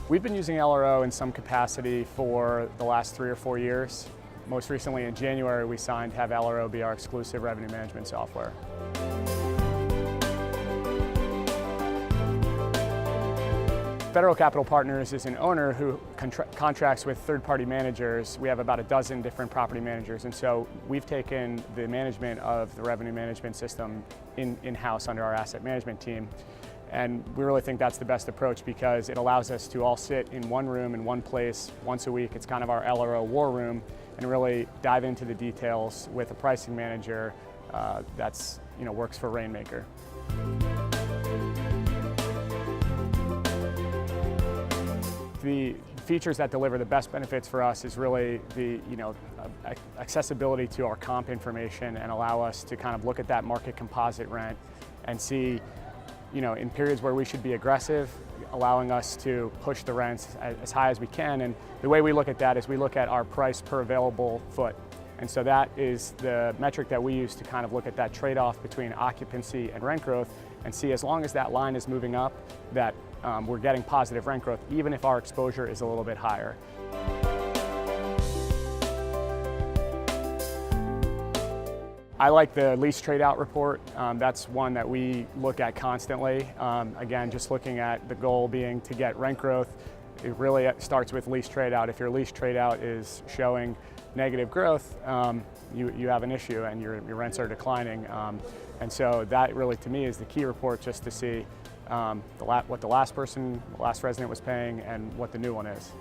We've been using LRO in some capacity for the last 3 or 4 years. Most recently in January, we signed to have LRO be our exclusive revenue management software. Federal Capital Partners is an owner who contracts with third-party managers. We have about a dozen different property managers, and so we've taken the management of the revenue management system in-house under our asset management team. And we really think that's the best approach because it allows us to all sit in one room in one place once a week. It's kind of our LRO war room, and really dive into the details with a pricing manager that's works for Rainmaker. The features that deliver the best benefits for us is really the accessibility to our comp information and allow us to kind of look at that market composite rent and see in periods where we should be aggressive, allowing us to push the rents as high as we can. And the way we look at that is we look at our price per available foot. And so that is the metric that we use to kind of look at that trade-off between occupancy and rent growth and see as long as that line is moving up, that we're getting positive rent growth, even if our exposure is a little bit higher. I like the lease trade-out report. That's one that we look at constantly. Again, just looking at the goal being to get rent growth. It really starts with lease trade-out. If your lease trade-out is showing negative growth, you have an issue and your rents are declining. And so that really, to me, is the key report, just to see what the last resident was paying and what the new one is.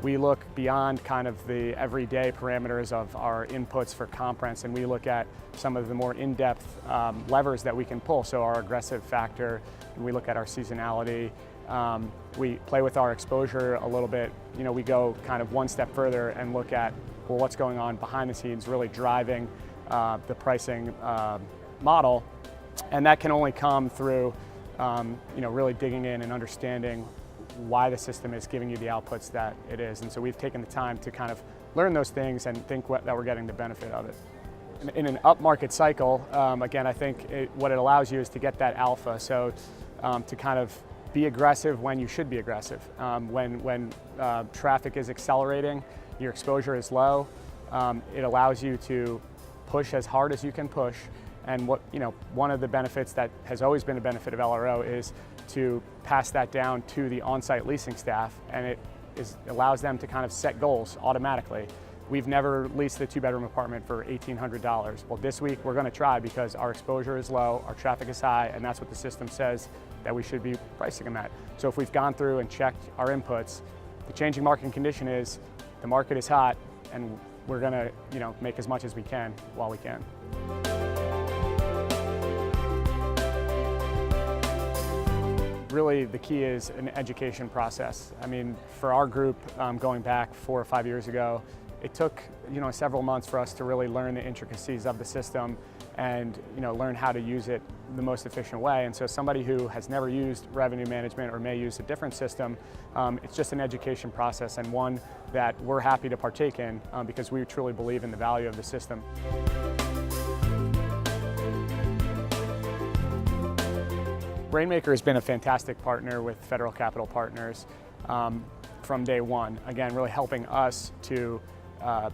We look beyond kind of the everyday parameters of our inputs for comp rents, and we look at some of the more in-depth levers that we can pull. So our aggressive factor, and we look at our seasonality. We play with our exposure a little bit. We go kind of one step further and look at, well, what's going on behind the scenes, really driving the pricing model. And that can only come through really digging in and understanding why the system is giving you the outputs that it is. And so we've taken the time to kind of learn those things and think that we're getting the benefit of it. In an upmarket cycle, again, I think what it allows you is to get that alpha. So to kind of be aggressive when you should be aggressive. When traffic is accelerating, your exposure is low, it allows you to push as hard as you can push. And one of the benefits that has always been a benefit of LRO is to pass that down to the on-site leasing staff, and it allows them to kind of set goals automatically. We've never leased a 2-bedroom apartment for $1,800. Well, this week we're going to try because our exposure is low, our traffic is high, and that's what the system says that we should be pricing them at. So if we've gone through and checked our inputs, the changing market condition is the market is hot, and we're going to make as much as we can while we can. Really, the key is an education process. I mean, for our group, going back 4 or 5 years ago, it took several months for us to really learn the intricacies of the system and learn how to use it the most efficient way. And so somebody who has never used revenue management or may use a different system, it's just an education process, and one that we're happy to partake in because we truly believe in the value of the system. Rainmaker has been a fantastic partner with Federal Capital Partners from day one. Again, really helping us to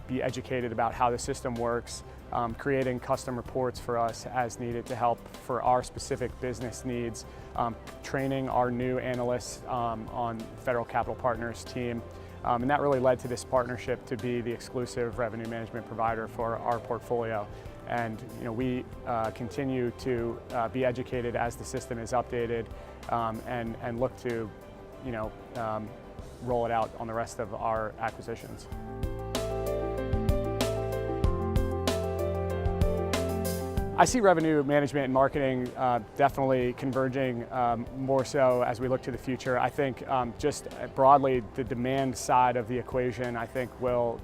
be educated about how the system works, creating custom reports for us as needed to help for our specific business needs, training our new analysts on Federal Capital Partners team. And that really led to this partnership to be the exclusive revenue management provider for our portfolio. And we continue to be educated as the system is updated and look to roll it out on the rest of our acquisitions. I see revenue management and marketing definitely converging more so as we look to the future. I think just broadly the demand side of the equation I think will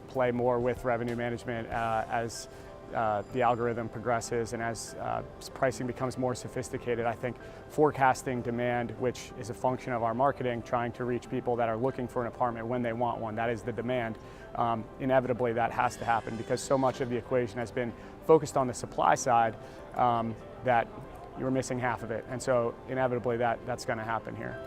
play more with revenue management as the algorithm progresses and as pricing becomes more sophisticated. I think forecasting demand, which is a function of our marketing, trying to reach people that are looking for an apartment when they want one, that is the demand. Inevitably that has to happen because so much of the equation has been focused on the supply side that you're missing half of it. And so inevitably that's going to happen here.